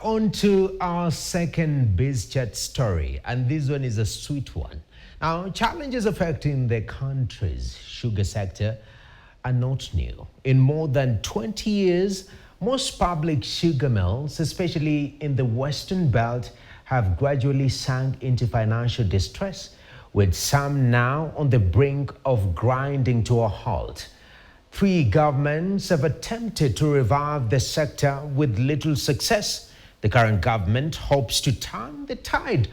on to our second biz chat story, and this one is a sweet one. Now, challenges affecting the country's sugar sector are not new. In more than 20 years, most public sugar mills, especially in the Western Belt, have gradually sunk into financial distress, with some now on the brink of grinding to a halt. Three governments have attempted to revive the sector with little success. The current government hopes to turn the tide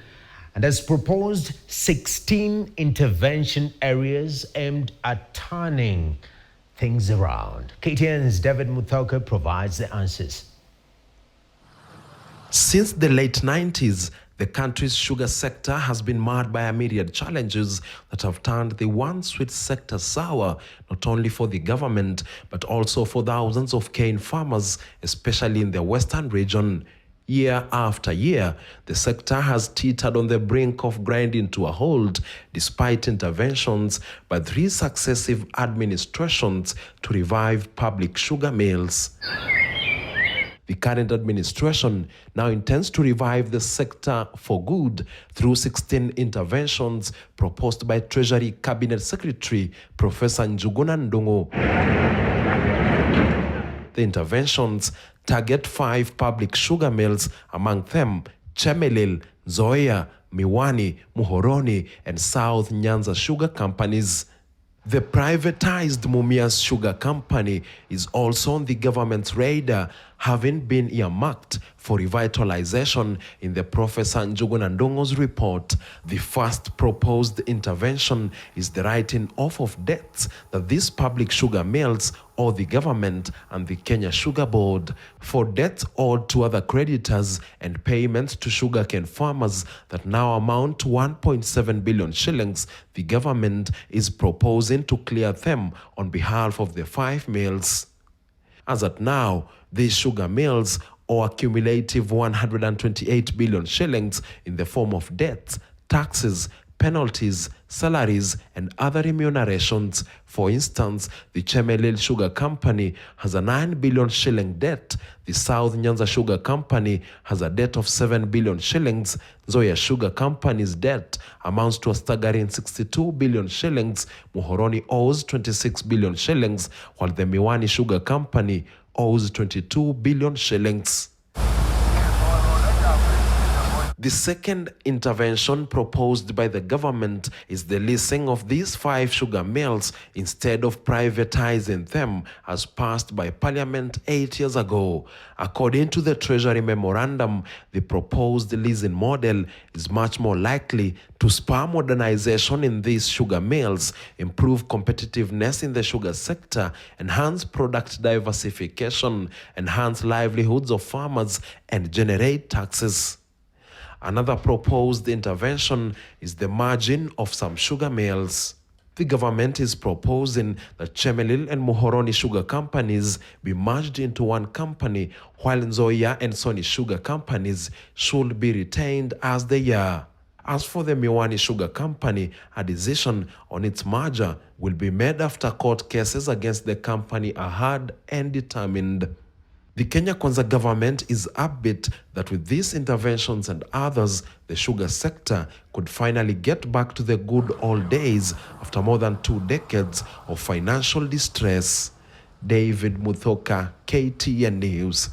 and has proposed 16 intervention areas aimed at turning things around. KTN's David Muthoka provides the answers. Since the late 90s, the country's sugar sector has been marred by a myriad challenges that have turned the once sweet sector sour, not only for the government, but also for thousands of cane farmers, especially in the western region. Year after year, the sector has teetered on the brink of grinding to a halt, despite interventions by three successive administrations to revive public sugar mills. The current administration now intends to revive the sector for good through 16 interventions proposed by Treasury Cabinet Secretary Professor Njuguna Ndung'u. The interventions target 5 public sugar mills, among them Chemelil, Nzoia, Miwani, Muhoroni, and South Nyanza sugar companies. The privatized Mumias Sugar Company is also on the government's radar, having been earmarked for revitalization in the Professor Njuguna Ndung'u's report. The first proposed intervention is the writing off of debts that these public sugar mills owe the government and the Kenya Sugar Board. For debts owed to other creditors and payments to sugarcane farmers that now amount to 1.7 billion shillings, the government is proposing to clear them on behalf of the 5 mills. As at now, these sugar mills owe a cumulative 128 billion shillings in the form of debts, taxes, penalties, salaries, and other remunerations. For instance, the Chemelil Sugar Company has a 9 billion shilling debt. The South Nyanza Sugar Company has a debt of 7 billion shillings. Nzoia Sugar Company's debt amounts to a staggering 62 billion shillings. Muhoroni owes 26 billion shillings, while the Miwani Sugar Company owes 22 billion shillings. The second intervention proposed by the government is the leasing of these 5 sugar mills instead of privatizing them, as passed by Parliament 8 years ago. According to the Treasury Memorandum, the proposed leasing model is much more likely to spur modernization in these sugar mills, improve competitiveness in the sugar sector, enhance product diversification, enhance livelihoods of farmers, and generate taxes. Another proposed intervention is the merging of some sugar mills. The government is proposing that Chemelil and Muhoroni sugar companies be merged into one company, while Nzoia and Soni sugar companies should be retained as they are. As for the Miwani Sugar Company, a decision on its merger will be made after court cases against the company are heard and determined. The Kenya Kwanza government is upbeat that with these interventions and others, the sugar sector could finally get back to the good old days after more than 2 decades of financial distress. David Muthoka, KTN News.